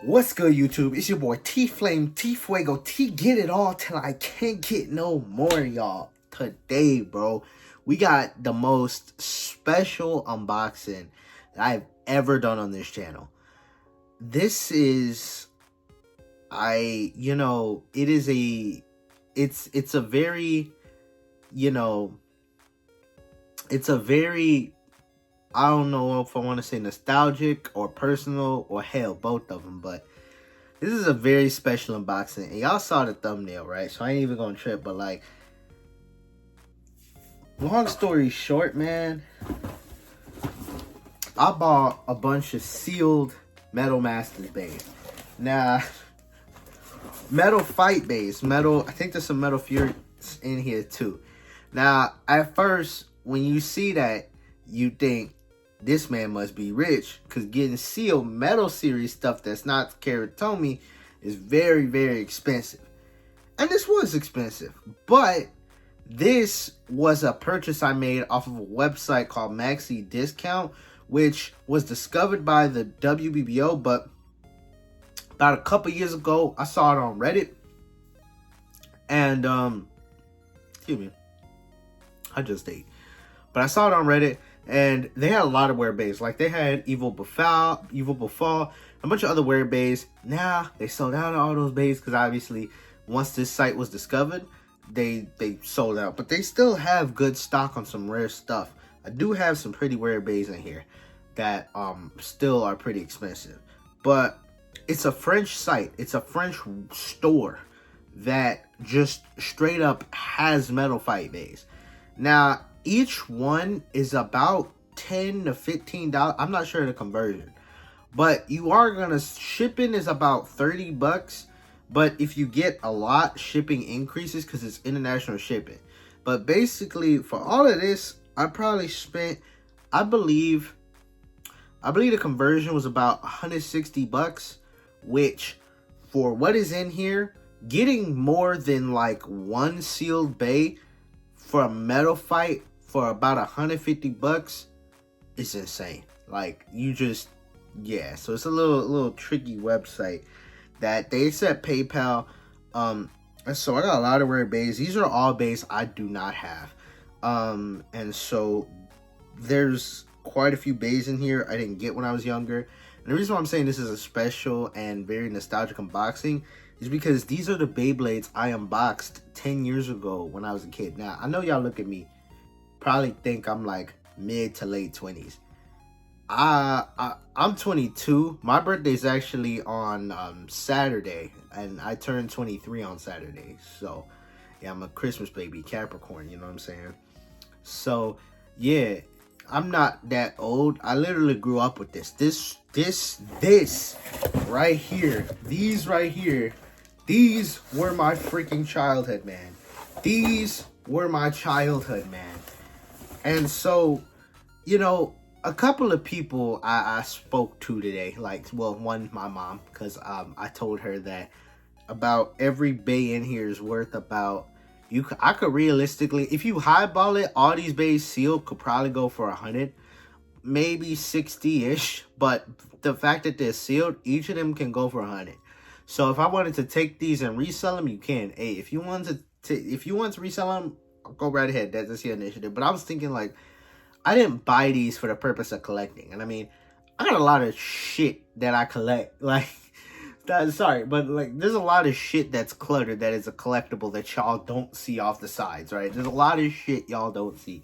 What's good, YouTube? It's your boy T Flame, T Fuego, T Get It All till I can't get no more, y'all. Today, bro, we got the most special unboxing that I've ever done on this channel. This is, it's a very, I don't know if I want to say nostalgic or personal or hell, both of them, but this is a very special unboxing. And y'all saw the thumbnail, right? So I ain't even gonna trip, but like, long story short, man, I bought a bunch of sealed Metal Masters bays. Now, Metal Fight bays, I think there's some Metal Furies in here too. Now, at first, when you see that, you think, this man must be rich, because getting sealed Metal Series stuff that's not Karatomi is very, very expensive. And this was expensive, but this was a purchase I made off of a website called Maxi Discount, which was discovered by the WBBO, but about a couple years ago, I saw it on Reddit. And, excuse me, I just ate. But I saw it on Reddit. And they had a lot of weird bays. Like, they had Evil Befall, a bunch of other weird bays. Now, they sold out all those bays because obviously, once this site was discovered, they sold out. But they still have good stock on some rare stuff. I do have some pretty rare bays in here that still are pretty expensive. But it's a French site. It's a French store that just straight up has Metal Fight bays. Now, each one is about $10 to $15. I'm not sure the conversion, but you are gonna, shipping is about $30. But if you get a lot, shipping increases because it's international shipping. But basically, for all of this, I probably spent, I believe the conversion was about $160, which for what is in here, getting more than like one sealed bay for a Metal Fight for about $150 is insane. Like, you just, yeah. So it's a little tricky website that they accept PayPal. And so I got a lot of rare bays. These are all bays I do not have. And so there's quite a few bays in here I didn't get when I was younger. And the reason why I'm saying this is a special and very nostalgic unboxing is because these are the Beyblades I unboxed 10 years ago when I was a kid. Now, I know y'all look at me, probably think I'm like mid to late 20s. I'm 22. My birthday's actually on Saturday, and I turned 23 on Saturday. So, yeah, I'm a Christmas baby, Capricorn, you know what I'm saying? So, yeah, I'm not that old. I literally grew up with this. This right here. These right here. These were my freaking childhood, man. These were my childhood, man. And so, you know, a couple of people I spoke to today, like, well, one, my mom, because I told her that about every bay in here is worth about, I could realistically, if you highball it, all these bays sealed could probably go for 100, maybe 60-ish, but the fact that they're sealed, each of them can go for 100. So if I wanted to take these and resell them, you can. Hey, if you want to resell them, go right ahead. That's your initiative. But I was thinking, like, I didn't buy these for the purpose of collecting. And I mean, I got a lot of shit that I collect. Like, sorry, but like, there's a lot of shit that's cluttered that is a collectible that y'all don't see off the sides, right? There's a lot of shit y'all don't see.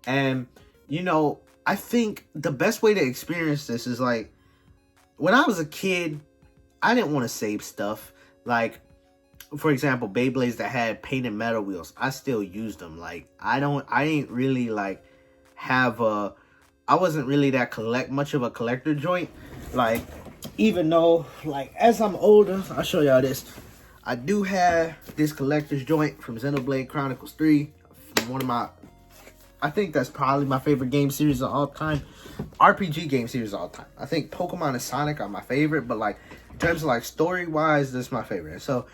And, you know, I think the best way to experience this is, like, when I was a kid, I didn't want to save stuff. Like, for example, Beyblades that had painted metal wheels, I still used them. Like, I ain't really like I wasn't really that much of a collector joint. Like, even though, like, as I'm older, I'll show y'all this. I do have this collector's joint from Xenoblade Chronicles 3. From one of my, I think that's probably my favorite game series of all time. RPG game series of all time. I think Pokemon and Sonic are my favorite, but like, in terms of like story-wise, this is my favorite. So,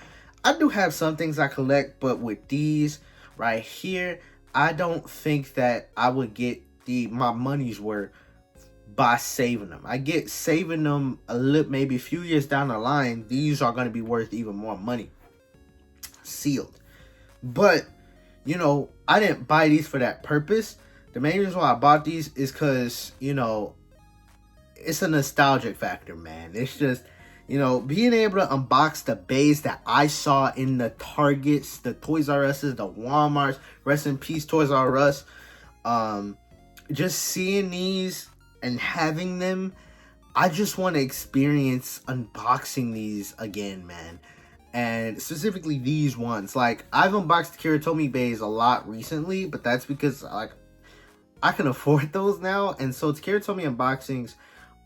I do have some things I collect, but with these right here, I don't think that I would get my money's worth by saving them. I get saving them a little, maybe a few years down the line, these are going to be worth even more money. Sealed. But, you know, I didn't buy these for that purpose. The main reason why I bought these is because, you know, it's a nostalgic factor, man. It's just, you know, being able to unbox the bays that I saw in the Targets, the Toys R Us's, the Walmarts, rest in peace Toys R Us. Just seeing these and having them, I just want to experience unboxing these again, man. And specifically these ones. Like, I've unboxed Kiritomi bays a lot recently, but that's because, like, I can afford those now. And so it's Kiritomi unboxings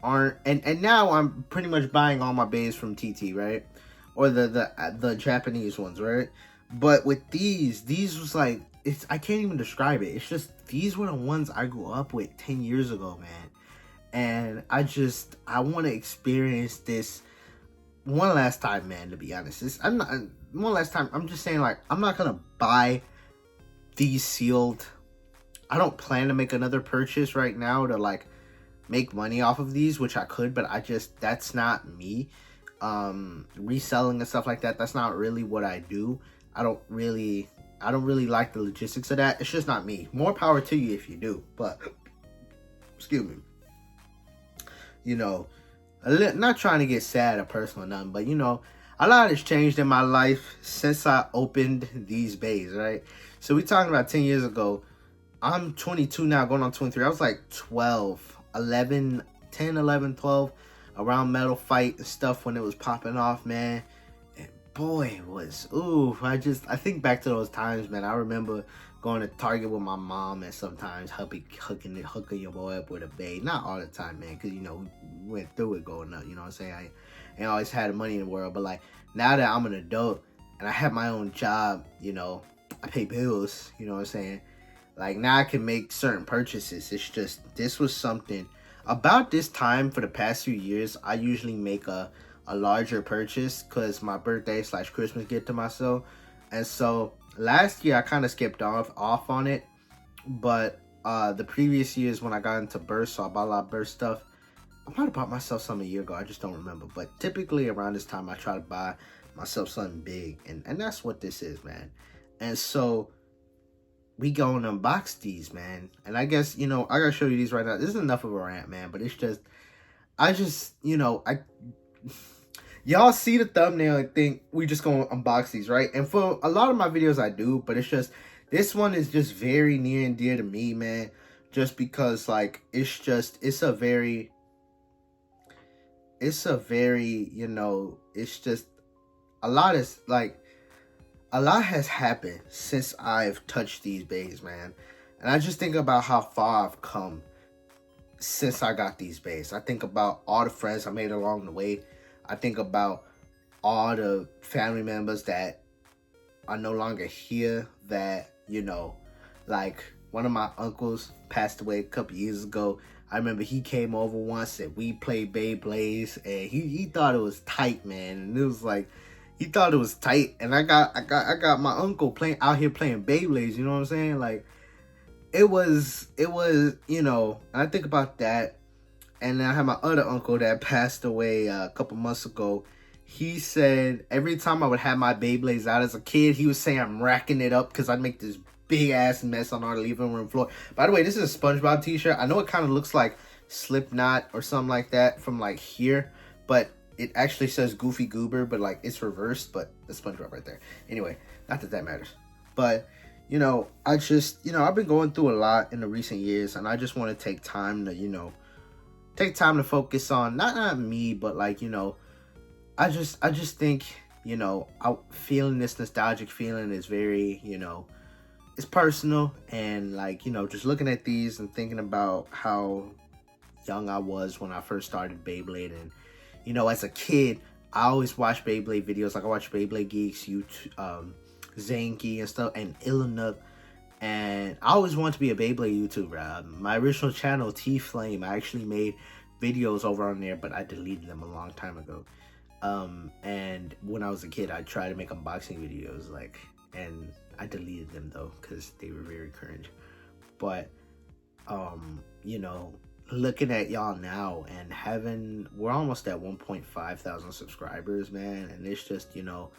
aren't, and now I'm pretty much buying all my bays from TT, right? Or the Japanese ones, right? But with these was like, it's, I can't even describe it. It's just, these were the ones I grew up with 10 years ago, man. And I want to experience this one last time, man, to be honest. One last time, I'm just saying, like, I'm not gonna buy these sealed. I don't plan to make another purchase right now to, like, make money off of these, which I could, but that's not me. Reselling and stuff like that, that's not really what I do. I don't really like the logistics of that. It's just not me. More power to you if you do, but excuse me. You know, not trying to get sad or personal or nothing, but, you know, a lot has changed in my life since I opened these bays, right? So we're talking about 10 years ago. I'm 22 now, going on 23. I was like 12, 11, 10, 11, 12, around Metal Fight and stuff when it was popping off, man. And boy, I think back to those times, man. I remember going to Target with my mom and sometimes hooking your boy up with a bay. Not all the time, man, because, you know, we went through it growing up, you know what I'm saying? I ain't always had the money in the world, but, like, now that I'm an adult and I have my own job, you know, I pay bills, you know what I'm saying? Like, now I can make certain purchases. It's just, this was something, about this time for the past few years, I usually make a larger purchase because my birthday / Christmas gift to myself. And so last year I kind of skipped off on it, but the previous years when I got into burst, so I bought a lot of burst stuff. I might have bought myself some a year ago, I just don't remember. But typically around this time I try to buy myself something big, and that's what this is, man. And so we go and unbox these, man. And I guess, you know, I gotta show you these right now. This is enough of a rant, man, but it's just, you know, y'all see the thumbnail and think we just gonna unbox these, right? And for a lot of my videos I do, but it's just, this one is just very near and dear to me, man. Just because, like, it's a very, you know, it's just, a lot has happened since I've touched these bays, man. And I just think about how far I've come since I got these bays. I think about all the friends I made along the way. I think about all the family members that are no longer here that, you know, like, one of my uncles passed away a couple years ago. I remember he came over once and we played Beyblades, and he thought it was tight, man. And it was like, he thought it was tight, and I got my uncle out here playing Beyblades, you know what I'm saying? Like, it was, you know, and I think about that. And then I had my other uncle that passed away a couple months ago. He said every time I would have my Beyblades out as a kid, he would say I'm racking it up because I'd make this big ass mess on our living room floor. By the way, this is a SpongeBob t-shirt. I know it kind of looks like Slipknot or something like that from, like, here, but it actually says Goofy Goober, but, like, it's reversed, but it's SpongeBob right there. Anyway, not that that matters. But, you know, I just, you know, I've been going through a lot in the recent years, and I just want to take time to, you know, focus on, not me, but, like, you know, I just think, you know, feeling this nostalgic feeling is very, you know, it's personal. And, like, you know, just looking at these and thinking about how young I was when I first started Beyblade. And, you know, as a kid, I always watched Beyblade videos. Like, I watched Beyblade Geeks, YouTube, Zanky and stuff, and Illinook. And I always wanted to be a Beyblade YouTuber. My original channel, T-Flame, I actually made videos over on there, but I deleted them a long time ago. And when I was a kid, I tried to make unboxing videos, like, and I deleted them though, because they were very cringe. But, you know, looking at y'all now and we're almost at 1.5 thousand subscribers, man. And it's just, you know,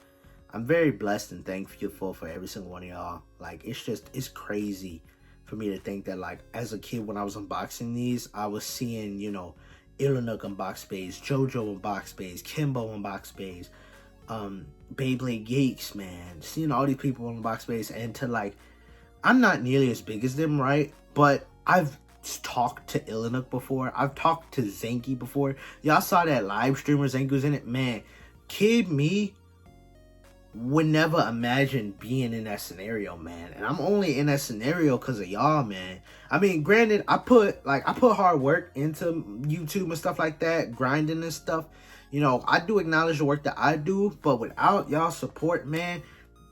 I'm very blessed and thankful for every single one of y'all. Like, it's crazy for me to think that, like, as a kid when I was unboxing these, I was seeing, you know, Illinuk unbox Bays, JoJo unbox Bays, Kimbo unbox Bays, Beyblade Geeks, man. Seeing all these people unbox Bays, and to, like, I'm not nearly as big as them, right? But I've talked to Illinuk before. I've talked to Zenki before. Y'all saw that live streamer Zenki was in it. Man, kid me would never imagine being in that scenario, man. And I'm only in that scenario because of y'all, man. I mean, granted, I put hard work into YouTube and stuff like that, grinding and stuff. You know, I do acknowledge the work that I do, but without y'all support, man,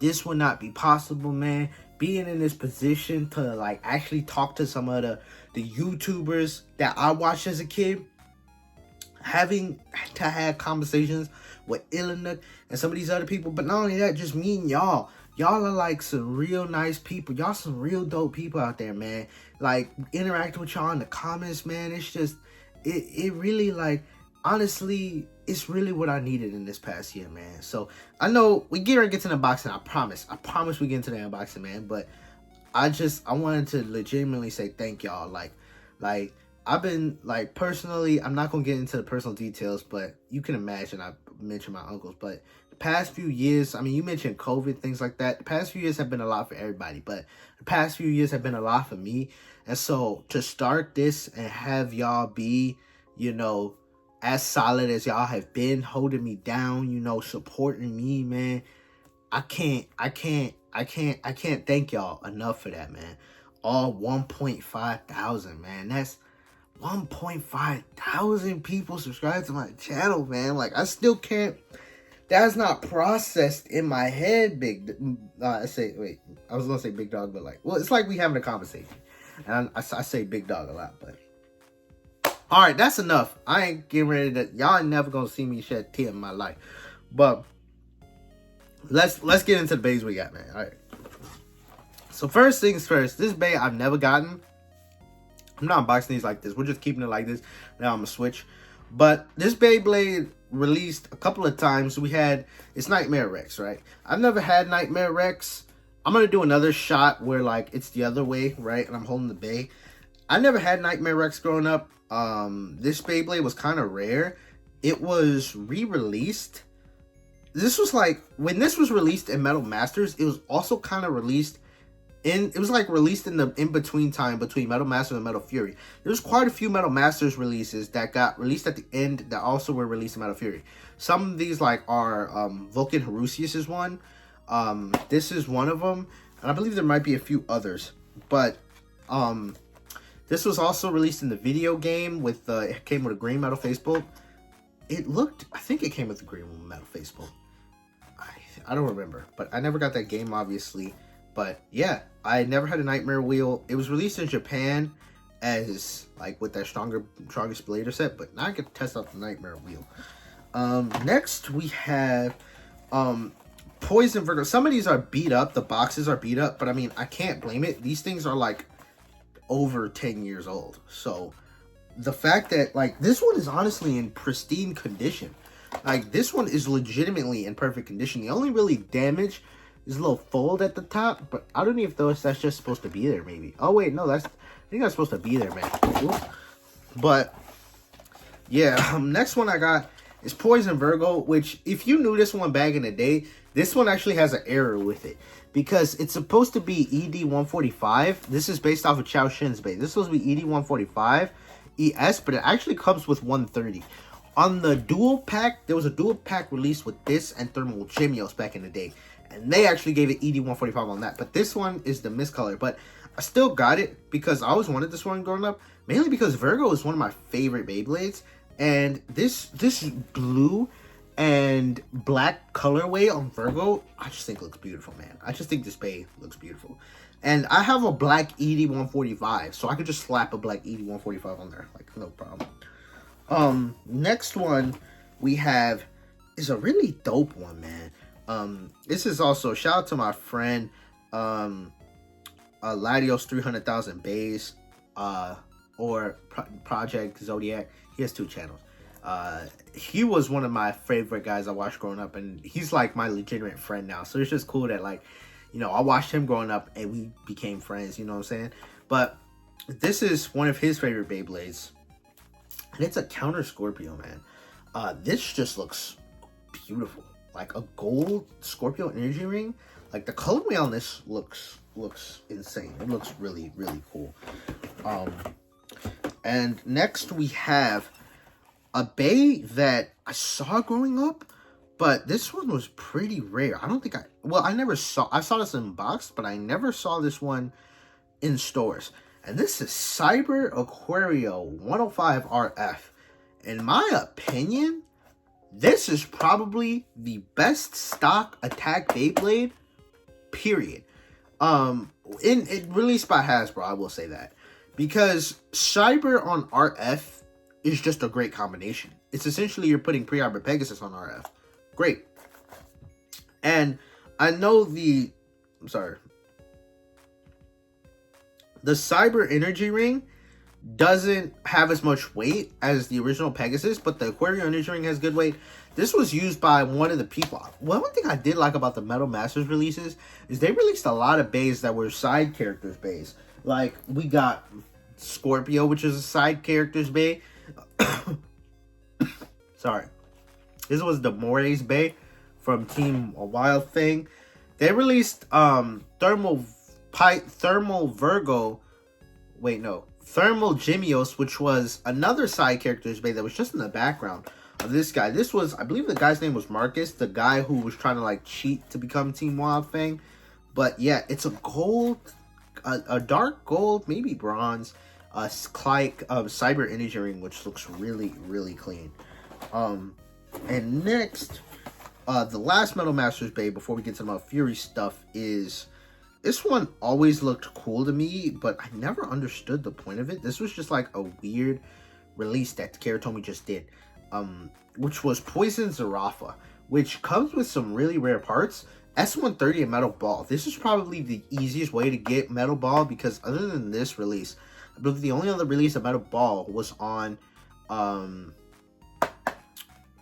this would not be possible, man. Being in this position to, like, actually talk to some of the YouTubers that I watched as a kid, having to have conversations with Illinuk and some of these other people, but not only that, just me and y'all. Y'all are, like, some real nice people. Y'all some real dope people out there, man. Like, interacting with y'all in the comments, man, it's just, it really, like, honestly, it's really what I needed in this past year, man. So, I know we get to the unboxing, I promise we get into the unboxing, man, but I wanted to legitimately say thank y'all. Like, I've been, like, personally, I'm not going to get into the personal details, but you can imagine I mentioned my uncles. But the past few years, I mean, you mentioned COVID, things like that. The past few years have been a lot for everybody, but the past few years have been a lot for me. And so to start this and have y'all be, you know, as solid as y'all have been, holding me down, you know, supporting me, man, I can't thank y'all enough for that, man. All 1.5 thousand, man. That's 1.5 thousand people subscribe to my channel, man. Like, I still can't, that's not processed in my head, I was gonna say big dog, but, like, well, it's like we having a conversation, and I say big dog a lot, but all right, that's enough. I ain't getting ready to, y'all ain't never gonna see me shed a tear in my life, but let's get into the bays we got, man. All right, so first things first, this bay I've never gotten. I'm not unboxing these like this. We're just keeping it like this. Now I'm going to switch. But this Beyblade released a couple of times. It's Nightmare Rex, right? I've never had Nightmare Rex. I'm going to do another shot where, like, it's the other way, right? And I'm holding the bay. I never had Nightmare Rex growing up. This Beyblade was kind of rare. It was re-released. This was, like, when this was released in Metal Masters, it was also kind of released it was like released in the in-between time between Metal Masters and Metal Fury. There's quite a few Metal Masters releases that got released at the end that also were released in Metal Fury. Some of these, like, are Vulcan Harusius is one. This is one of them, and I believe there might be a few others. But this was also released in the video game with it came with a green metal faceplate. I think it came with a green metal faceplate. I don't remember, but I never got that game, obviously. But yeah, I never had a Nightmare Wheel. It was released in Japan as, like, with that strongest blader set, but now I can test out the Nightmare Wheel. Next we have Poison Virgo. Some of these are beat up. The boxes are beat up, but I mean, I can't blame it. These things are, like, over 10 years old. So the fact that, like, this one is honestly in pristine condition. Like, this one is legitimately in perfect condition. The only really damage is a little fold at the top, but I don't even know if that's just supposed to be there, maybe. Oh, wait, no, I think that's supposed to be there, man. Oops. But, yeah, next one I got is Poison Virgo, which, if you knew this one back in the day, this one actually has an error with it. Because it's supposed to be ED-145. This is based off of Chao Shin's base. This is supposed to be ED-145 ES, but it actually comes with 130. On the dual pack, there was a dual pack released with this and Thermal Gemios back in the day. And they actually gave it ED-145 on that. But this one is the mist color. But I still got it because I always wanted this one growing up. Mainly because Virgo is one of my favorite Beyblades. And this blue and black colorway on Virgo, I just think looks beautiful, man. I just think this Bay looks beautiful. And I have a black ED-145. So I could just slap a black ED-145 on there. Like, no problem. Next one we have is a really dope one, man. This is also, shout out to my friend, Ladios 300,000 Bays. or Project Zodiac. He has 2 channels. He was one of my favorite guys I watched growing up, and he's like my legitimate friend now. So it's just cool that, like, you know, I watched him growing up and we became friends, you know what I'm saying? But this is one of his favorite Beyblades, and it's a counter Scorpio, man. This just looks beautiful. Like a gold Scorpio energy ring. Like the colorway on this looks insane. It looks really, really cool. And next we have a Bey that I saw growing up, but this one was pretty rare. I don't think I saw this in box, but I never saw this one in stores. And this is Cyber Aquario 105 RF. In my opinion, this is probably the best stock attack Beyblade, period. Released by Hasbro, I will say that. Because Cyber on RF is just a great combination. It's essentially you're putting pre-hybrid Pegasus on RF. Great. And I know the Cyber Energy Ring doesn't have as much weight as the original Pegasus, but the Aquario Energy Ring has good weight. This was used by one of the people. One thing I did like about the Metal Masters releases is they released a lot of bays that were side characters bays. Like, we got Scorpio, which is a side characters bay. Sorry. This was the Mores Bay from Team Wild Thing. They released Thermal Virgo. Wait, no. Thermal Gemios, which was another side character's bay that was just in the background of this guy. This was, I believe the guy's name was Marcus, the guy who was trying to like cheat to become Team Wild Thing. But yeah, it's a gold, a dark gold, maybe bronze, Cyber Energy Ring, which looks really, really clean. And next, the last Metal Masters Bay before we get to the Metal Fury stuff is, this one always looked cool to me, but I never understood the point of it. This was just like a weird release that Karatomi just did, which was Poison Zurafa, which comes with some really rare parts. S130 and Metal Ball. This is probably the easiest way to get Metal Ball, because other than this release, I believe the only other release of Metal Ball was on El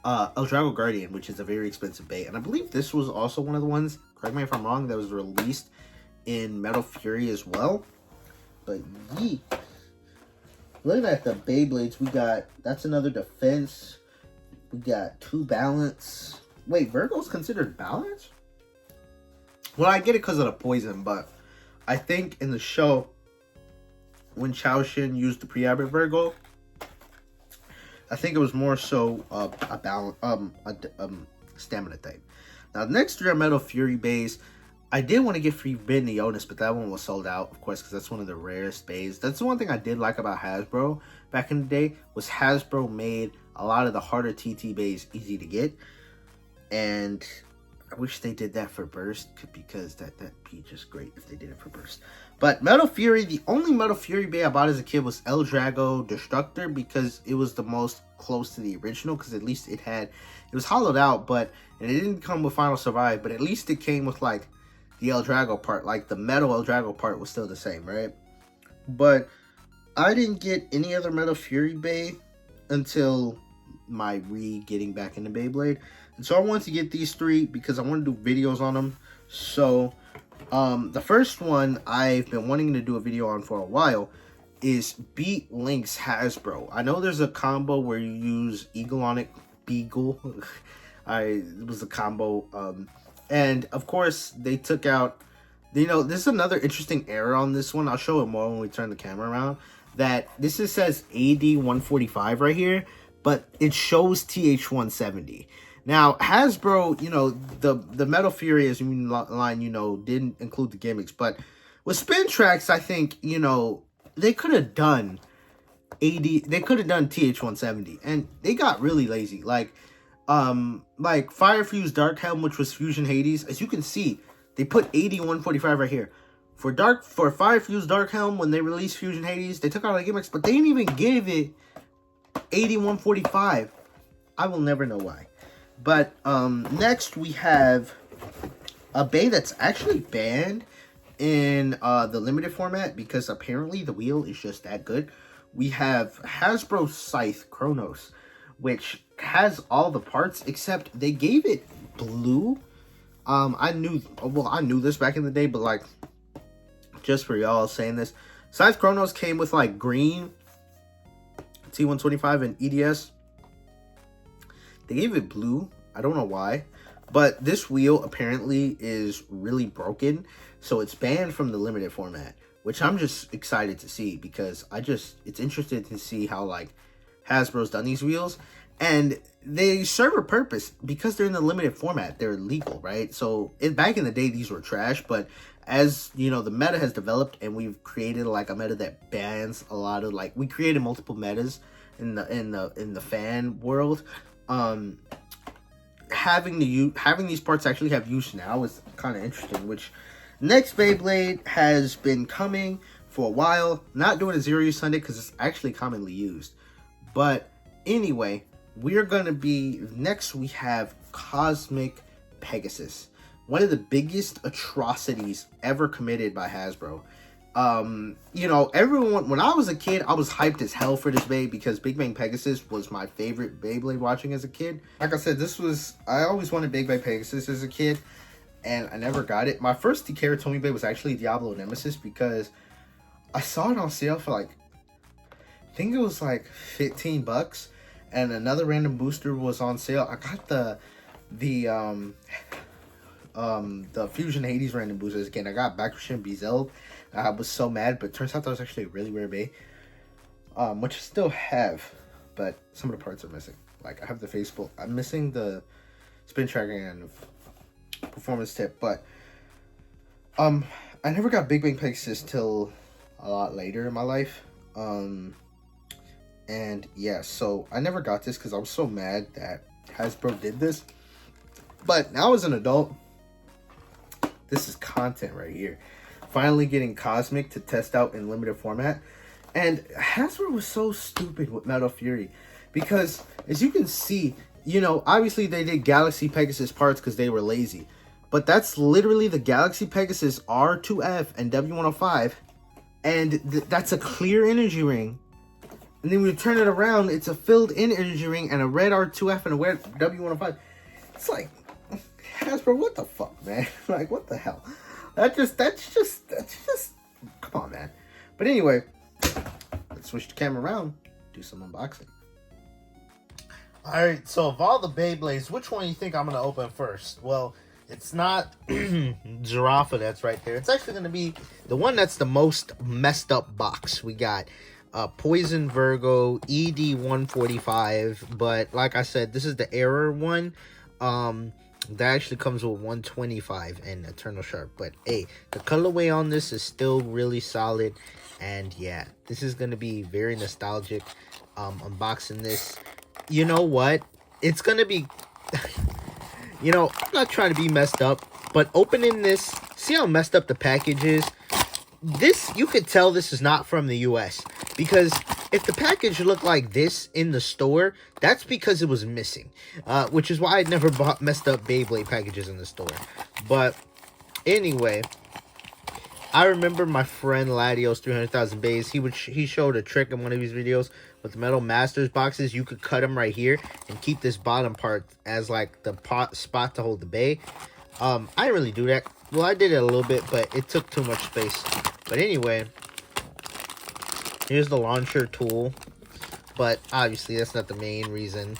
Drago Guardian, which is a very expensive bait. And I believe this was also one of the ones, correct me if I'm wrong, that was released in Metal Fury as well. But yeet. Looking at the Beyblades, we got, that's another defense. We got 2 balance. Wait, Virgo's considered balance? Well, I get it because of the poison, but I think in the show, when Chao Shin used the pre-hybrid Virgo, I think it was more so a balance, stamina type. Now, next 3 are Metal Fury bays. I did want to get Forbidden Ionis, but that one was sold out, of course, because that's one of the rarest bays. That's the one thing I did like about Hasbro back in the day, was Hasbro made a lot of the harder TT bays easy to get. And I wish they did that for Burst, because that'd be just great if they did it for Burst. But Metal Fury, the only Metal Fury bay I bought as a kid was El Drago Destructor, because it was the most close to the original, because at least it was hollowed out, and it didn't come with Final Survive, but at least it came with like the El Drago part, like the metal El Drago part was still the same, right? But I didn't get any other Metal Fury bay until my getting back into Beyblade. And so I wanted to get these 3 because I want to do videos on them. So the first one I've been wanting to do a video on for a while is Beat Lynx Hasbro. I know there's a combo where you use Eaglonic Beagle. It was a combo. And of course they took out, you know, this is another interesting error on this one. I'll show it more when we turn the camera around. That this says AD145 right here, but it shows TH170. Now, Hasbro, you know, the Metal Fury as line, you know, didn't include the gimmicks, but with Spin Tracks, I think, you know, they could have done TH170, and they got really lazy. Like Fire Fuse Dark Helm, which was Fusion Hades, as you can see, they put AD145 right here. For Fire Fuse Dark Helm, when they released Fusion Hades, they took out all the gimmicks, but they didn't even give it AD145. I will never know why. But next we have a bay that's actually banned in the limited format, because apparently the wheel is just that good, we have Hasbro Scythe Kronos, which has all the parts except they gave it blue. I knew this back in the day, but like, just for y'all saying this, Scythe Kronos came with like green T125 and EDS. They gave it blue. I don't know why, but this wheel apparently is really broken, so it's banned from the limited format, which I'm just excited to see, because it's interesting to see how like Hasbro's done these wheels, and they serve a purpose because they're in the limited format. They're legal, right? So back in the day, these were trash, but as you know, the meta has developed, and we've created like a meta that bans a lot of like, we created multiple metas in the fan world. Having these parts actually have use now is kind of interesting. Which next Beyblade has been coming for a while. Not doing a Zero Use Sunday because it's actually commonly used. But anyway, we're gonna be next. We have Cosmic Pegasus, one of the biggest atrocities ever committed by Hasbro. You know, everyone, when I was a kid, I was hyped as hell for this Beyblade because Big Bang Pegasus was my favorite Beyblade watching as a kid. Like I said, I always wanted Big Bang Pegasus as a kid, and I never got it. My first Tomy Blade was actually Diablo Nemesis because I saw it on sale for like, I think it was like $15, and another random booster was on sale. I got the Fusion Hades random boosters again. I got Bakushin Bezel. I was so mad, but it turns out that was actually a really rare Bay, which I still have, but some of the parts are missing. Like, I have the facefull. I'm missing the spin tracker and performance tip, but I never got Big Bang Pegasus till a lot later in my life. And yeah, so I never got this because I was so mad that Hasbro did this. But now as an adult, this is content right here. Finally getting Cosmic to test out in limited format. And Hasbro was so stupid with Metal Fury, because as you can see, you know, obviously they did Galaxy Pegasus parts because they were lazy, but that's literally the Galaxy Pegasus R2F and W105, and that's a clear energy ring. And then when you turn it around, it's a filled in energy ring and a red R2F and a red W105. It's like, Hasbro, what the fuck, man? Like, what the hell? That's just, come on, man. But anyway, let's switch the camera around, do some unboxing. Alright, so of all the Beyblades, which one do you think I'm going to open first? Well, it's not Zurafa that's right there. It's actually going to be the one that's the most messed up box. We got Poison Virgo, ED145, but like I said, this is the error one. That actually comes with 125 and Eternal Sharp. But hey, the colorway on this is still really solid. And yeah, this is going to be very nostalgic. Unboxing this. You know what? It's going to be... you know, I'm not trying to be messed up, but opening this, see how messed up the package is? This, you could tell this is not from the US. Because if the package looked like this in the store, that's because it was missing. Which is why I never bought messed up Beyblade packages in the store. But anyway, I remember my friend Ladio's 300,000 Bays. He showed a trick in one of his videos with Metal Masters boxes. You could cut them right here and keep this bottom part as like the spot to hold the bay. I didn't really do that. Well, I did it a little bit, but it took too much space. But anyway, here's the launcher tool. But obviously, that's not the main reason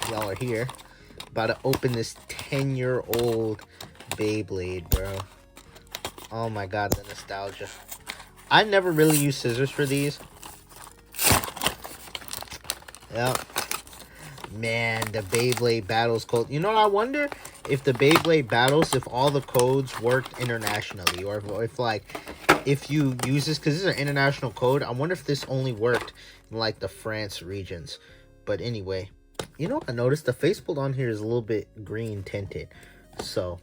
y'all are here. About to open this 10-year-old Beyblade, bro. Oh my god, the nostalgia. I never really used scissors for these. Yep. Man, the Beyblade battles code. You know what, I wonder if the Beyblade battles, if all the codes worked internationally, or if like, if you use this, because this is an international code, I wonder if this only worked in like the France regions. But anyway, you know what I noticed? The faceplate on here is a little bit green tinted. So,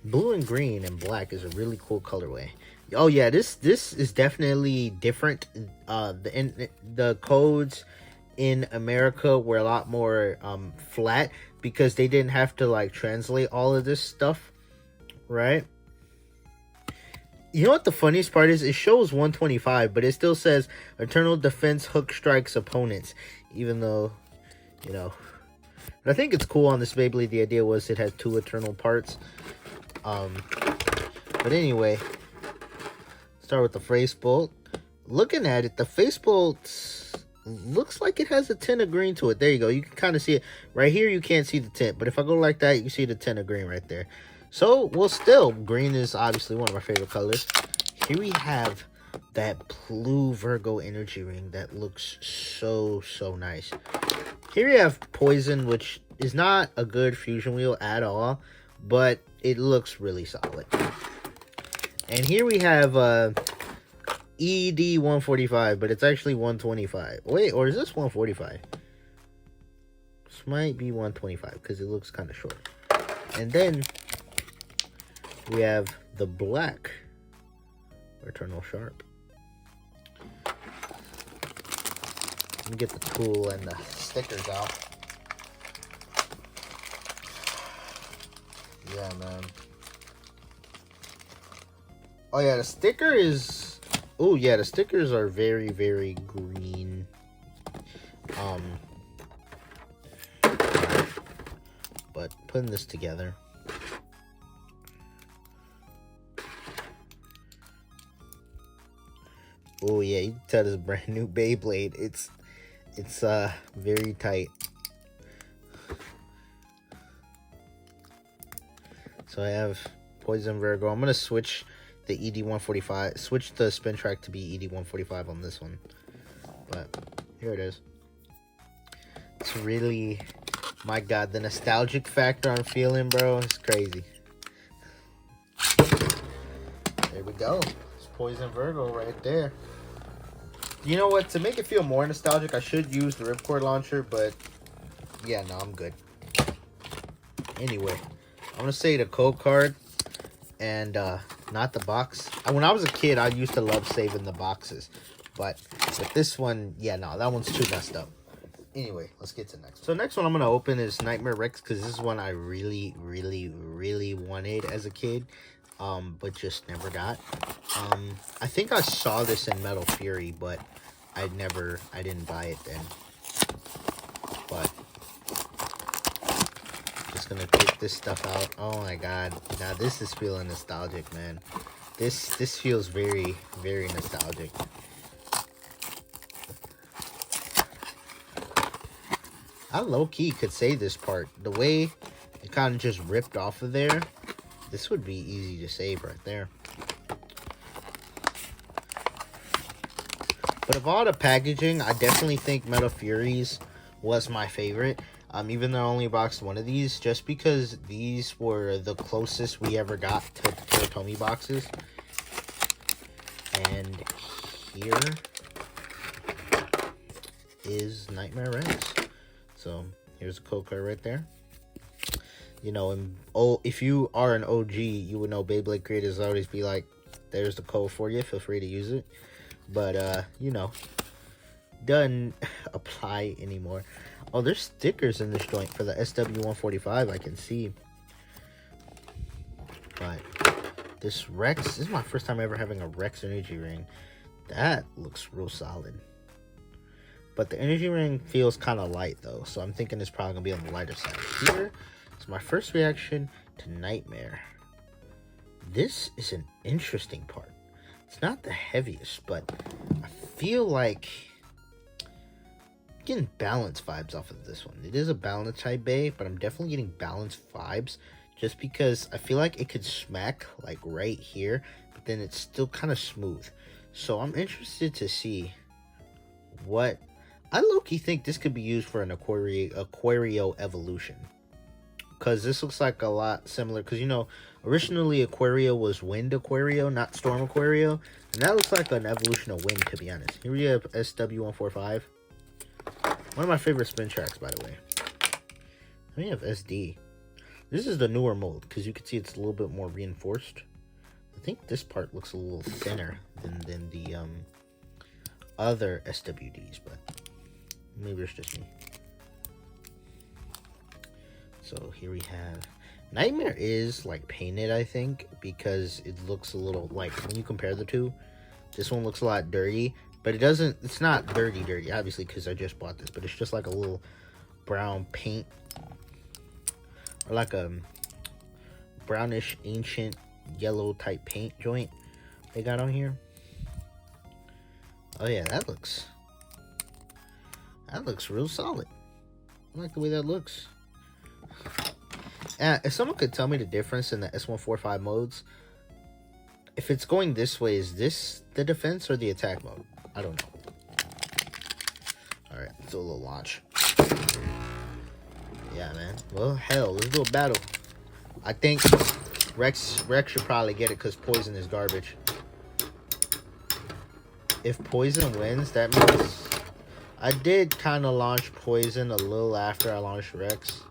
blue and green and black is a really cool colorway. Oh yeah, this is definitely different. The codes in America were a lot more flat because they didn't have to like translate all of this stuff, right? You know what the funniest part is? It shows 125, but it still says Eternal Defense Hook Strikes Opponents. Even though, you know. But I think it's cool on this Beyblade. The idea was it had 2 Eternal parts. But anyway, start with the face bolt. Looking at it, the face bolt looks like it has a tint of green to it. There you go. You can kind of see it. Right here, you can't see the tint. But if I go like that, you can see the tint of green right there. So, well, still, green is obviously one of my favorite colors. Here we have that blue Virgo energy ring that looks so, so nice. Here we have Poison, which is not a good fusion wheel at all, but it looks really solid. And here we have ED 145, but it's actually 125. Wait, or is this 145? This might be 125 because it looks kind of short. And then we have the black Eternal Sharp. Let me get the tool and the stickers out. Yeah, man. Oh yeah, the sticker is... Oh yeah, the stickers are very, very green. But putting this together. Oh yeah, you can tell this is a brand new Beyblade. It's very tight. So I have Poison Virgo. I'm gonna switch the ED145, switch the spin track to be ED145 on this one. But here it is. It's really, my God, the nostalgic factor I'm feeling, bro, it's crazy. There we go. It's Poison Virgo right there. You know what? To make it feel more nostalgic, I should use the ripcord launcher, but yeah, no, I'm good. Anyway, I'm gonna say the code card and not the box. When I was a kid, I used to love saving the boxes, but with this one, yeah, no, that one's too messed up. Anyway, let's get to the next one. So the next one I'm gonna open is Nightmare Rex, because this is one I really, really, really wanted as a kid, but just never got. I think I saw this in Metal Fury, but I didn't buy it then. But just gonna take this stuff out. Oh my God, now this is feeling nostalgic, man. This feels very, very nostalgic. I low-key could save this part. The way it kind of just ripped off of there, this would be easy to save right there. But of all the packaging, I definitely think Metal Furies was my favorite. Even though I only boxed one of these, just because these were the closest we ever got to Toyotomi boxes. And here is Nightmare Rex. So here's a code card right there. You know, and if you are an OG, you would know Beyblade creators always be like, there's the code for you, feel free to use it. But you know, doesn't apply anymore. Oh, there's stickers in this joint for the SW145, I can see. But this Rex, this is my first time ever having a Rex energy ring. That looks real solid. But the energy ring feels kind of light though, so I'm thinking it's probably gonna be on the lighter side. Here is my first reaction to Nightmare. This is an interesting part. It's not the heaviest, but I feel like I'm getting balance vibes off of this one. It is a balance type bay, but I'm definitely getting balance vibes just because I feel like it could smack like right here, but then it's still kind of smooth. So I'm interested to see what... I low-key think this could be used for an Aquario evolution. Because this looks like a lot similar. Because, you know, originally Aquario was Wind Aquario, not Storm Aquario. And that looks like an evolution of Wind, to be honest. Here we have SW145. One of my favorite spin tracks, by the way. We have SD. This is the newer mold. Because you can see it's a little bit more reinforced. I think this part looks a little thinner than the other SWDs. But maybe it's just me. So here we have Nightmare is like painted, I think, because it looks a little like when you compare the two, this one looks a lot dirty, but it's not dirty, obviously, because I just bought this, but it's just like a little brown paint, or like a brownish ancient yellow type paint joint they got on here. Oh yeah, that looks real solid. I like the way that looks. If someone could tell me the difference in the S145 modes, if it's going this way, is this the defense or the attack mode? I don't know. Alright, let's do a little launch. Yeah, man. Well, hell, let's do a battle. I think Rex should probably get it because poison is garbage. If poison wins, that means... I did kind of launch poison a little after I launched Rex.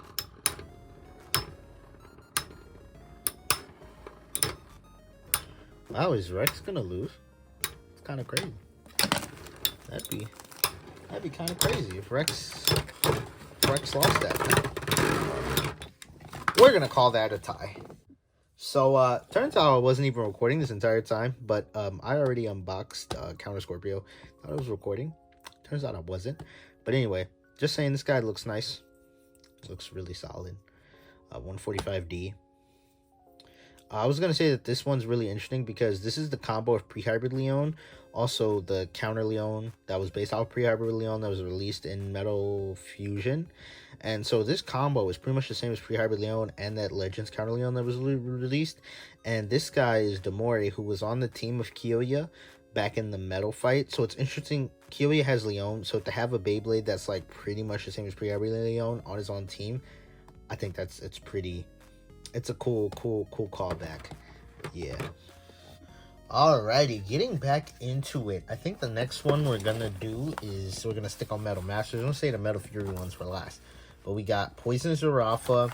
Wow, is Rex gonna lose? It's kind of crazy. That'd be kind of crazy if Rex lost that. We're gonna call that a tie. So turns out I wasn't even recording this entire time, but I already unboxed Counter Scorpio. Thought I was recording. Turns out I wasn't. But anyway, just saying, this guy looks nice. Looks really solid. 145D. I was going to say that this one's really interesting because this is the combo of Pre-Hybrid Leon, also the Counter Leon that was based off Pre-Hybrid Leon that was released in Metal Fusion. And so this combo is pretty much the same as Pre-Hybrid Leon and that Legends Counter Leon that was released. And this guy is Demori, who was on the team of Kiyoya back in the Metal fight. So it's interesting. Kiyoya has Leon, so to have a Beyblade that's like pretty much the same as Pre-Hybrid Leon on his own team, I think it's a cool callback. Yeah. Alrighty, getting back into it. I think the next one we're gonna do is we're gonna stick on Metal Masters. I'm gonna say the Metal Fury ones for last. But we got Poison Zurafa,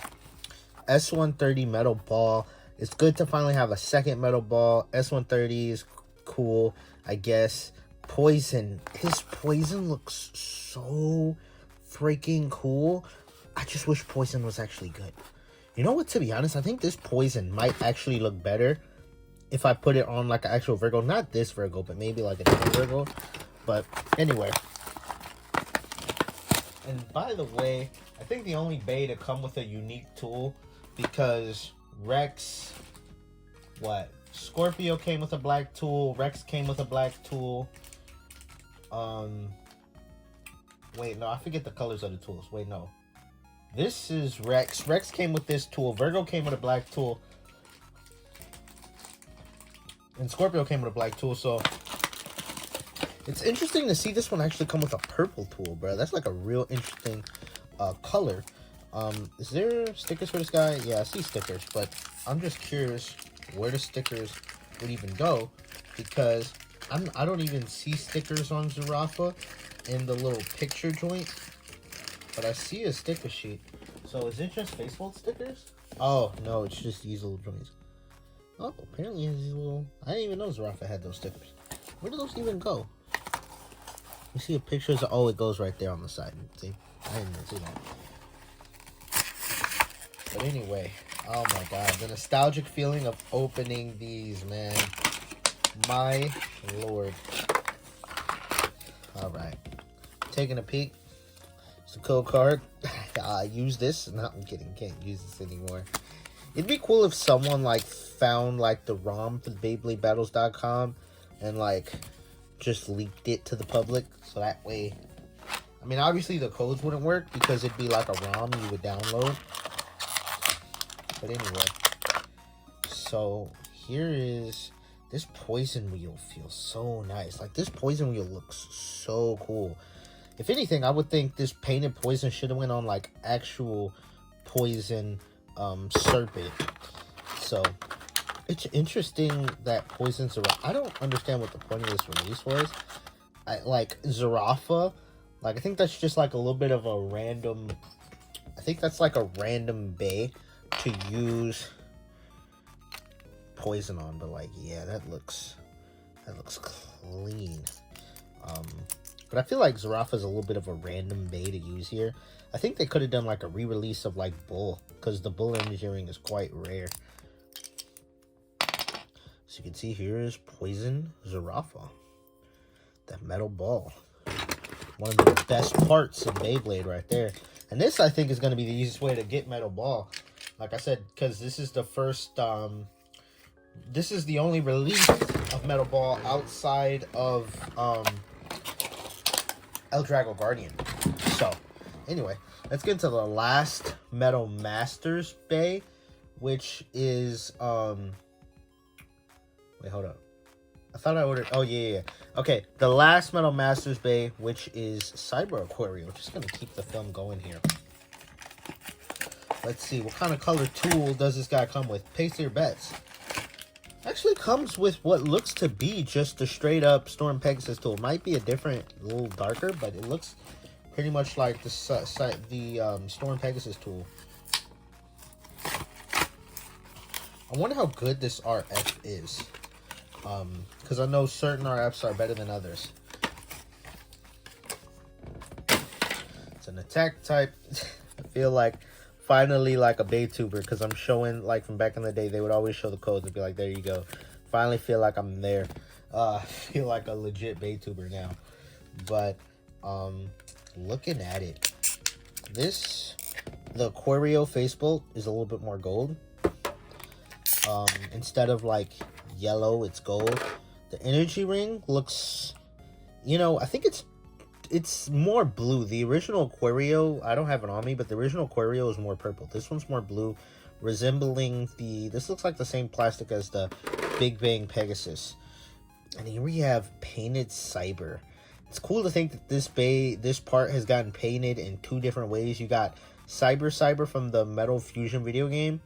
S130 Metal Ball. It's good to finally have a second Metal Ball. S130 is cool, I guess. Poison. His Poison looks so freaking cool. I just wish Poison was actually good. You know what, to be honest, I think this Poison might actually look better if I put it on like an actual Virgo. Not this Virgo, but maybe like a different Virgo. But anyway. And by the way, I think the only Bay to come with a unique tool, because Rex, Scorpio came with a black tool, Rex came with a black tool. Wait, no, I forget the colors of the tools. Wait, no. This is Rex. Rex came with this tool. Virgo came with a black tool. And Scorpio came with a black tool, so it's interesting to see this one actually come with a purple tool, bro. That's like a real interesting color. Is there stickers for this guy? Yeah, I see stickers, but I'm just curious where the stickers would even go, because I don't even see stickers on Zurafa in the little picture joint. But I see a sticker sheet. So is it just Facebook stickers? Oh, no, it's just these little joints. Oh, apparently it's these little... I didn't even know Zurafa had those stickers. Where do those even go? You see a picture of... Oh, it goes right there on the side. See? I didn't even see that. But anyway, oh my god. The nostalgic feeling of opening these, man. My lord. Alright. Taking a peek. It's a code card. Use this. No, I'm kidding. Can't use this anymore. It'd be cool if someone like found like the ROM for the BeybladeBattles.com and like just leaked it to the public, so that way, I mean, obviously the codes wouldn't work because it'd be like a ROM you would download. But anyway, so here is this Poison wheel. Feels so nice. Like, this Poison wheel looks so cool. If anything, I would think this painted Poison should have went on like actual Poison Serpent. So it's interesting that Poison Zurafa. I don't understand what the point of this release was. Like Zurafa, like I think that's just like a little bit of a random. I think that's like a random bay to use Poison on, but like, yeah, that looks clean. But I feel like Zurafa is a little bit of a random bay to use here. I think they could have done like a re-release of like Bull, because the Bull energy ring is quite rare. So you can see here is Poison Zurafa. That metal ball. One of the best parts of Beyblade right there. And this, I think, is going to be the easiest way to get metal ball. Like I said, because this is the first, this is the only release of metal ball outside of El Drago Guardian. So, anyway, let's get into the last Metal Masters Bay, which is, wait, hold up. I thought I ordered, oh, yeah. Okay, the last Metal Masters Bay, which is Cyber Aquario. Just going to keep the film going here. Let's see, what kind of color tool does this guy come with? Place your bets. Actually comes with what looks to be just a straight up Storm Pegasus tool. Might be a different, a little darker, but it looks pretty much like the Storm Pegasus tool. I wonder how good this RF is. Because I know certain RFs are better than others. It's an attack type. I feel like finally like a Baytuber, because I'm showing, like from back in the day, they would always show the codes and be like, there you go. Finally feel like I'm there. I feel like a legit Baytuber now. But looking at it, the Aquario Facebolt is a little bit more gold. Instead of like yellow, it's gold. The energy ring looks, you know, I think it's more blue. The original Aquario, I don't have it on me, but the original Aquario is more purple. This one's more blue, resembling this looks like the same plastic as the Big Bang Pegasus. And here we have painted Cyber. It's cool to think that this part has gotten painted in two different ways. You got Cyber from the Metal Fusion video game.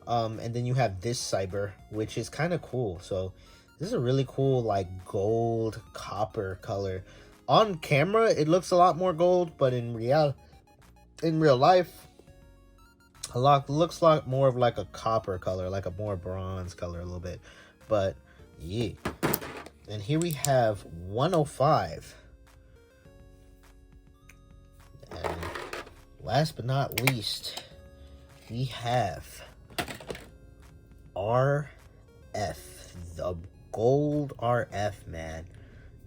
And then you have this Cyber, which is kind of cool. So this is a really cool, like, gold copper color. On camera, it looks a lot more gold, but in real life, looks a lot more of like a copper color, like a more bronze color a little bit. But yeah. And here we have 105. And last but not least, we have RF, the gold RF, man.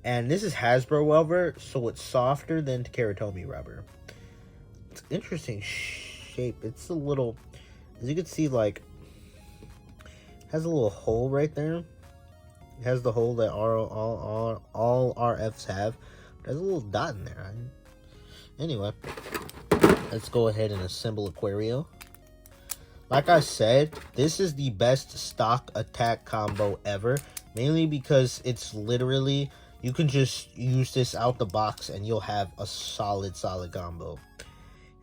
And this is Hasbro rubber, so it's softer than Keratomi rubber. It's interesting shape. It's a little, as you can see, like, has a little hole right there. It has the hole that all RFs have. There's a little dot in there. Anyway, let's go ahead and assemble Aquario. Like I said, this is the best stock attack combo ever. Mainly because it's literally, you can just use this out the box and you'll have a solid combo.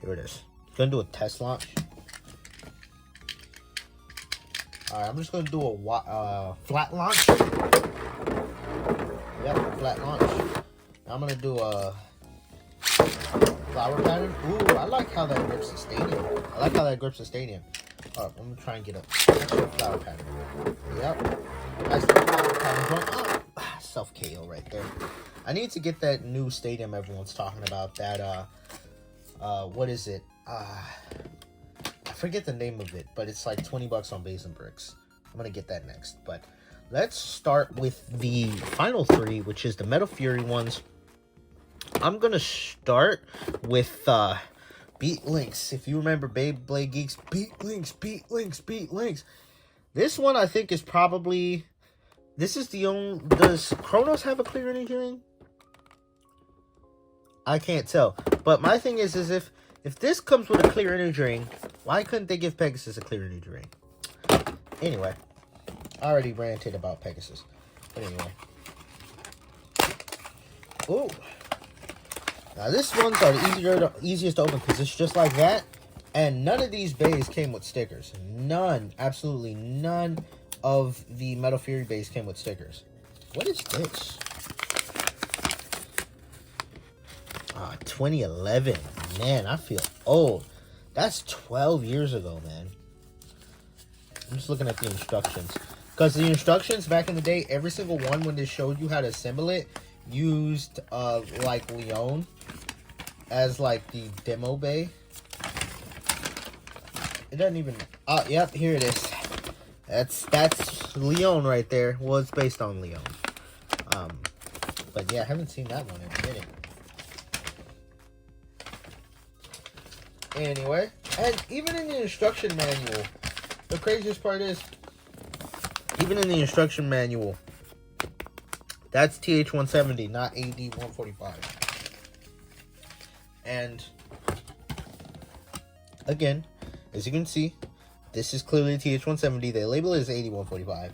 Here it is. Gonna do a test launch. Alright, I'm just gonna do a flat launch. Yep, flat launch. I'm gonna do a flower pattern. Ooh, I like how that grips the stadium. Alright, I'm gonna try and get a actual flower pattern. Yep. Nice little flower pattern. Self KO right there. I need to get that new stadium everyone's talking about. That what is it? I forget the name of it, but it's like $20 on Base and Bricks. I'm gonna get that next. But let's start with the final three, which is the Metal Fury ones. I'm gonna start with Beat Lynx. If you remember Beyblade Geeks, Beat Lynx, Beat Lynx, Beat Lynx. This one I think is probably, this is the only, does Kronos have a clear energy ring? I can't tell. But my thing is if this comes with a clear energy ring, why couldn't they give Pegasus a clear energy ring? Anyway, I already ranted about Pegasus. But anyway. Ooh. Now this ones are the easiest to open because it's just like that. And none of these bays came with stickers. None, absolutely none of the Metal Fury bays came with stickers. What is this? 2011. Man, I feel old. That's 12 years ago, man. I'm just looking at the instructions. Because the instructions back in the day, every single one when they showed you how to assemble it, used like Leon. as like the demo bay. It doesn't even. Oh, yep, here it is. That's Leon right there. Well, it's based on Leon. But yeah, I haven't seen that one in a minute. Anyway, and even in the instruction manual, the craziest part is, even in the instruction manual, that's TH170, not AD145. And again, as you can see, this is clearly TH170. They label it as AD145.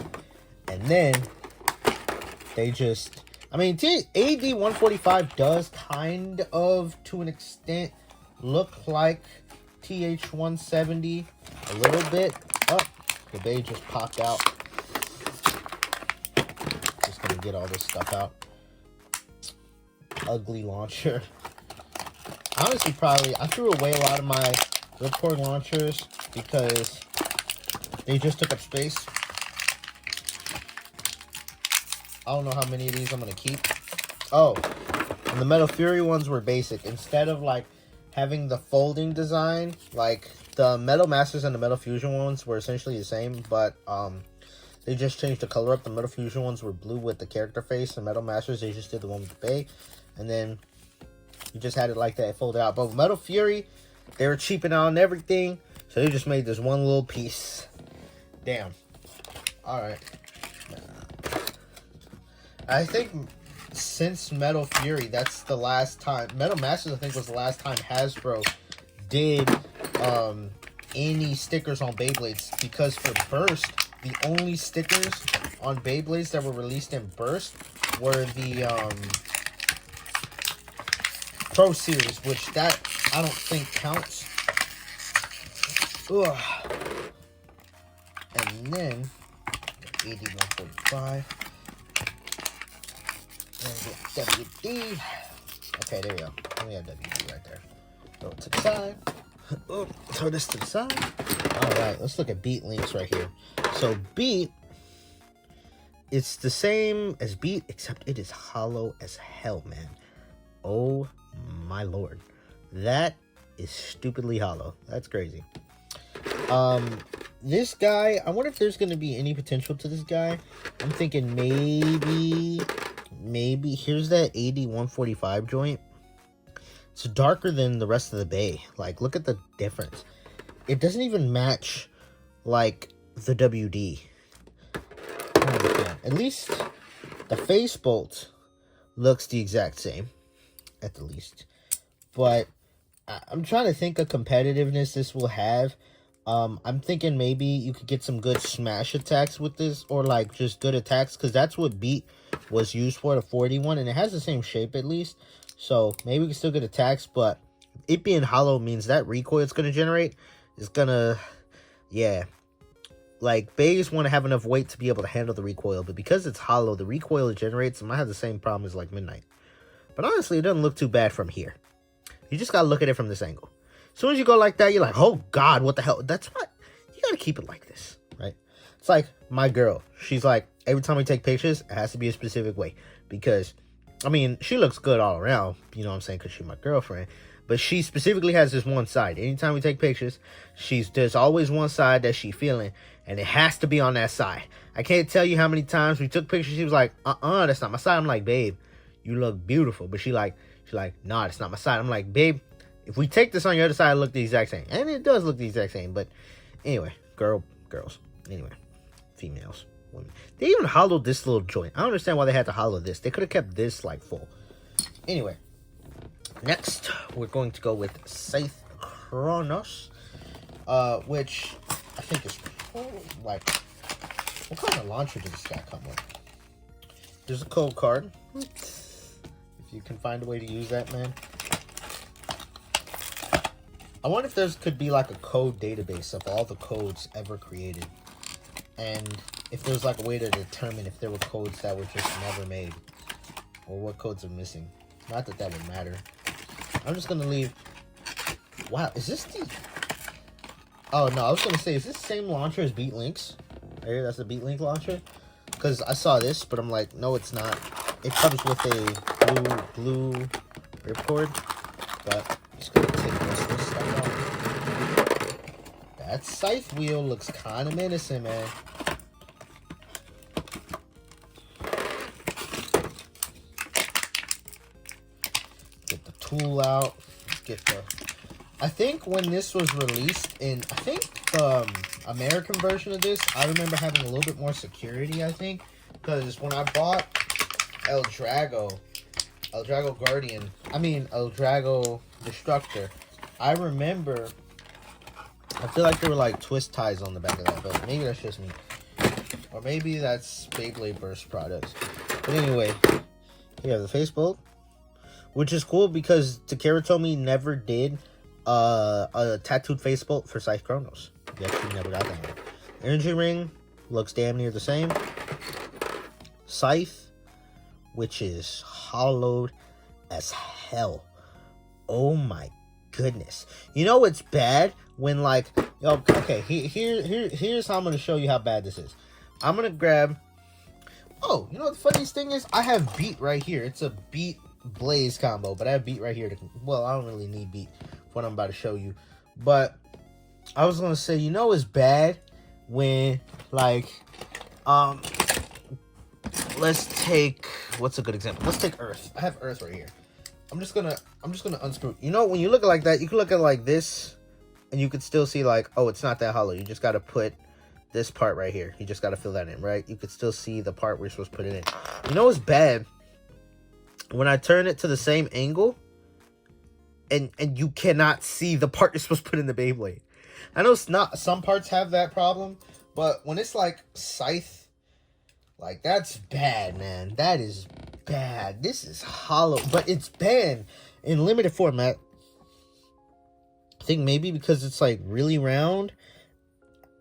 And then they just, I mean, AD145 does kind of, to an extent, look like TH170 a little bit. Oh, the bay just popped out. Just gonna get all this stuff out. Ugly launcher. Honestly, probably, I threw away a lot of my Ripcord launchers because they just took up space. I don't know how many of these I'm gonna keep. Oh, and the Metal Fury ones were basic. Instead of like having the folding design, like the Metal Masters and the Metal Fusion ones were essentially the same, but they just changed the color up. The Metal Fusion ones were blue with the character face. The Metal Masters, they just did the one with the bay, and then you just had it like that, it folded out. But with Metal Fury, they were cheaping out on everything, so they just made this one little piece. Damn. Alright. I think since Metal Fury, that's the last time. Metal Masters, I think, was the last time Hasbro did any stickers on Beyblades. Because for Burst, the only stickers on Beyblades that were released in Burst were the Pro Series, which that I don't think counts. Ugh. And then AD145. And WD. Okay, there we go. We have WD right there. Throw it to the side. Oh, throw this to the side. Alright, let's look at Beat Lynx right here. So Beat, it's the same as Beat, except it is hollow as hell, man. Oh my lord. That is stupidly hollow. That's crazy. This guy, I wonder if there's going to be any potential to this guy. I'm thinking maybe here's that AD145 joint. It's darker than the rest of the bay. Like, look at the difference. It doesn't even match, like, the WD. At least the face bolt looks the exact same, at the least. But I'm trying to think of competitiveness this will have. I'm thinking maybe you could get some good smash attacks with this, or like just good attacks, because that's what Beat was used for, the 41, and it has the same shape at least. So maybe we can still get attacks, but it being hollow means that recoil it's going to generate is going to, yeah. Like, bays want to have enough weight to be able to handle the recoil, but because it's hollow, the recoil it generates might have the same problem as like Midnight. But honestly, it doesn't look too bad from here. You just got to look at it from this angle. As soon as you go like that, you're like, oh God, what the hell? That's what, you got to keep it like this, right? It's like my girl. She's like, every time we take pictures, it has to be a specific way. Because, I mean, she looks good all around, you know what I'm saying? Because she's my girlfriend. But she specifically has this one side. Anytime we take pictures, there's always one side that she's feeling. And it has to be on that side. I can't tell you how many times we took pictures. She was like, that's not my side. I'm like, babe, you look beautiful. But she's like, nah, that's not my side. I'm like, babe, if we take this on your other side, it'll look the exact same. And it does look the exact same. But anyway, girls. Anyway, females, women. They even hollowed this little joint. I don't understand why they had to hollow this. They could have kept this like full. Anyway, next we're going to go with Scythe Kronos, which I think is like, what kind of launcher does this guy come with? There's a code card. If you can find a way to use that, man. I wonder if there could be like a code database of all the codes ever created. And if there's like a way to determine if there were codes that were just never made. Or what codes are missing. Not that that would matter. I'm just going to leave. Wow, is this the... Oh, no, I was going to say, is this the same launcher as Beat Lynx? Right here, that's the Beat Lynx launcher. Because I saw this, but I'm like, no, it's not. It comes with a blue ripcord. but I'm just gonna take most of this stuff off. That scythe wheel looks kind of menacing, man. Get the tool out. Get the. I think when this was released in, I think the American version of this, I remember having a little bit more security. I think because when I bought El Drago Guardian, El Drago Destructor, I remember. I feel like there were like twist ties on the back of that, but maybe that's just me. Or maybe that's Beyblade Burst products. But anyway, here the face bolt, which is cool because Takeratomi never did a tattooed face bolt for Scythe Kronos. He actually never got that one. Energy ring looks damn near the same. Scythe, which is hollowed as hell. Oh my goodness. You know it's bad when like, okay, here's how I'm gonna show you how bad this is. I'm gonna grab, oh, you know what the funniest thing is? I have beat right here. It's a beat blaze combo, but I have beat right here to, well, I don't really need beat for what I'm about to show you, but I was gonna say, you know it's bad when like let's take, what's a good example? Let's take Earth. I have Earth right here. I'm just gonna unscrew. You know, when you look at it like that, you can look at it like this, and you could still see like, oh, it's not that hollow. You just gotta put this part right here. You just gotta fill that in, right? You could still see the part where you're supposed to put it in. You know what's bad? When I turn it to the same angle, and you cannot see the part you're supposed to put in the Beyblade. I know it's not, some parts have that problem, but when it's like Scythe, like that's bad, man. That is bad. This is hollow, but it's banned in limited format. I think maybe because it's like really round.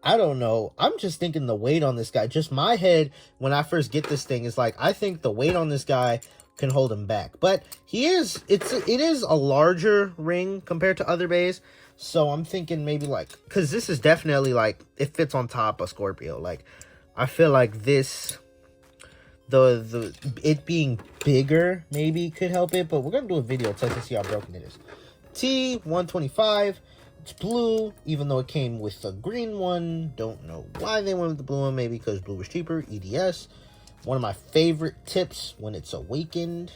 I don't know. I'm just thinking the weight on this guy. Just my head when I first get this thing is like, I think the weight on this guy can hold him back. But it is a larger ring compared to other bays. So I'm thinking maybe like, because this is definitely like, it fits on top of Scorpio. Like, I feel like this, it being bigger maybe could help it. But we're going to do a video test to see how broken it is. T125. It's blue, even though it came with a green one. Don't know why they went with the blue one. Maybe because blue was cheaper. EDS. One of my favorite tips when it's awakened.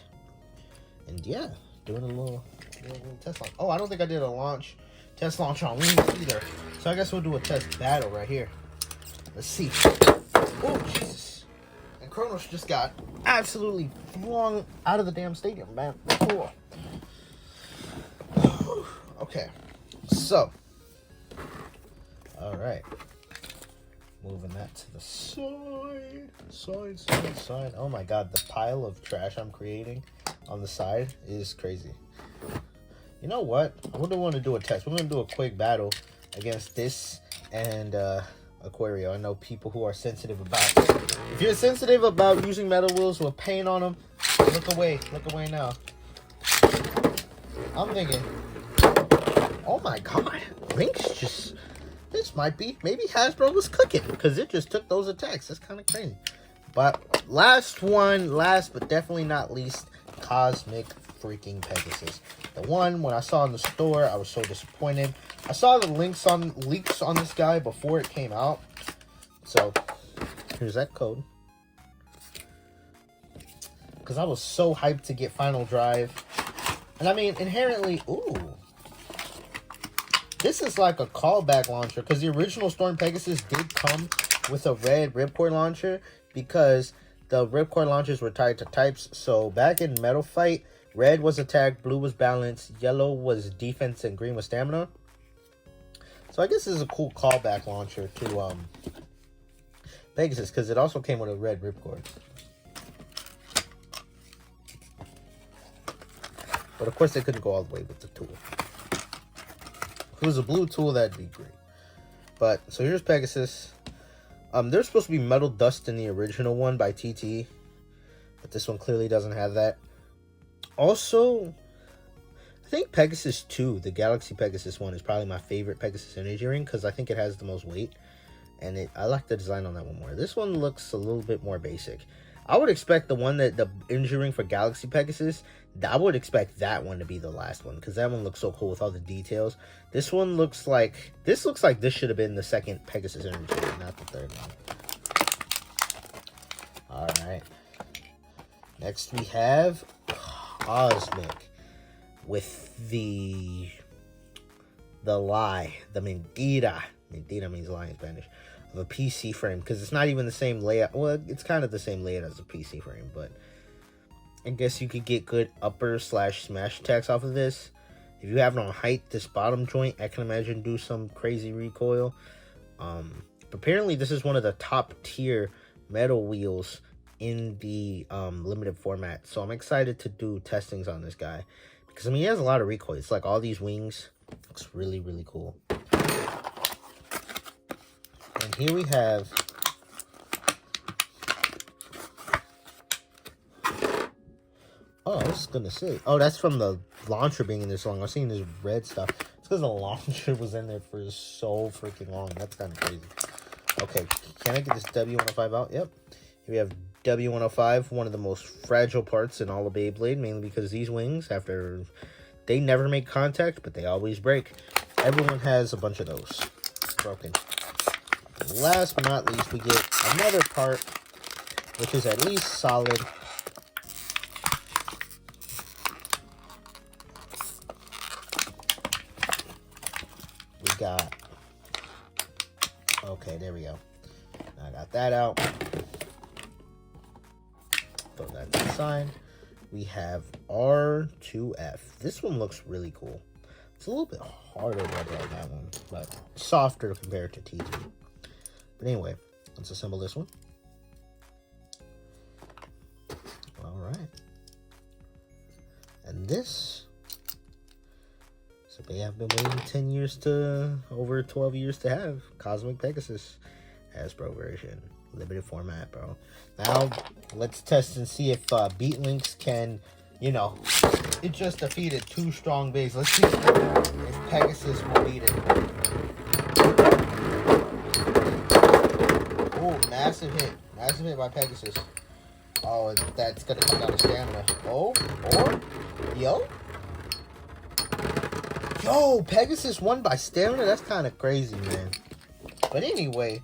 And yeah, doing a little test launch. Oh, I don't think I did a test launch on Lynx either. So I guess we'll do a test battle right here. Let's see. Oh, Jesus. And Kronos just got absolutely flung out of the damn stadium, man. Cool. Okay. So, all right, moving that to the side. Oh my God, the pile of trash I'm creating on the side is crazy. You know what? I wouldn't want to do a test. We're gonna do a quick battle against this and Aquario. I know people who are sensitive about it. If you're sensitive about using metal wheels with paint on them, look away now. I'm thinking, oh my God, Lynx just, this might be, maybe Hasbro was cooking because it just took those attacks. That's kind of crazy. But last but definitely not least, Cosmic freaking Pegasus. The one, when I saw in the store, I was so disappointed. I saw the leaks on this guy before it came out. So, here's that code. Because I was so hyped to get Final Drive. And I mean, inherently, ooh. This is like a callback launcher because the original Storm Pegasus did come with a red ripcord launcher because the ripcord launchers were tied to types. So back in Metal Fight, red was attack, blue was balance, yellow was defense, and green was stamina. So I guess this is a cool callback launcher to Pegasus because it also came with a red ripcord. But of course they couldn't go all the way with the tool. If it was a blue tool, that'd be great. But, so here's Pegasus. There's supposed to be Metal Dust in the original one by TT. But this one clearly doesn't have that. Also, I think Pegasus 2, the Galaxy Pegasus one, is probably my favorite Pegasus energy ring. Because I think it has the most weight. And I like the design on that one more. This one looks a little bit more basic. I would expect the one that the injury ring for Galaxy Pegasus, I would expect that one to be the last one, because that one looks so cool with all the details. This one looks like this should have been the second Pegasus energy ring, not the third one. All right. Next we have Cosmic with the lie, the mentira. Mentira means lie in Spanish. Of a PC frame, because it's not even the same layout. Well, it's kind of the same layout as a PC frame, but I guess you could get good upper / smash attacks off of this. If you have it on height, this bottom joint, I can imagine do some crazy recoil. Apparently this is one of the top tier metal wheels in the limited format, so I'm excited to do testings on this guy, because I mean he has a lot of recoil. It's like all these wings, looks really, really cool. And here we have I was gonna say, oh, that's from the launcher being in this long. I was seeing this red stuff. It's because the launcher was in there for so freaking long. That's kind of crazy. Okay, can I get this W105 out? Yep. Here we have W105, one of the most fragile parts in all of Beyblade, mainly because these wings, they never make contact, but they always break. Everyone has a bunch of those broken. And last but not least, we get another part, which is at least solid. We got, okay, there we go. I got that out. Throw that to the side. We have R2F. This one looks really cool. It's a little bit harder than that one, but softer compared to T2. But anyway, let's assemble this one. All right. And this, so they have been waiting 10 years to, over 12 years to have Cosmic Pegasus Hasbro version. Limited format, bro. Now, let's test and see if Beat Lynx can, you know, it just defeated 2 strong bays. Let's see if Pegasus will beat it. Oh, massive hit. Massive hit by Pegasus. Oh, that's going to come down to stamina. Oh, or, yo, Pegasus won by stamina? That's kind of crazy, man. But anyway,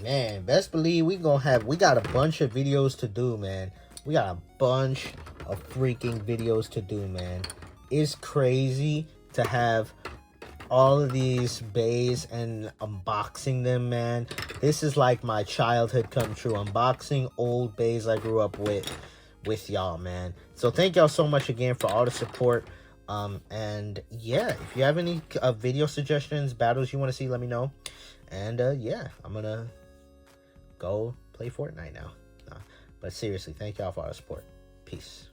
man, best believe we got a bunch of videos to do, man. We got a bunch of freaking videos to do, man. It's crazy to have all of these bays and unboxing them, man. This is like my childhood come true. Unboxing old bays I grew up with y'all, man. So thank y'all so much again for all the support. And yeah, if you have any video suggestions, battles you want to see, let me know. And yeah, I'm gonna go play Fortnite now. But seriously, thank y'all for all the support. Peace.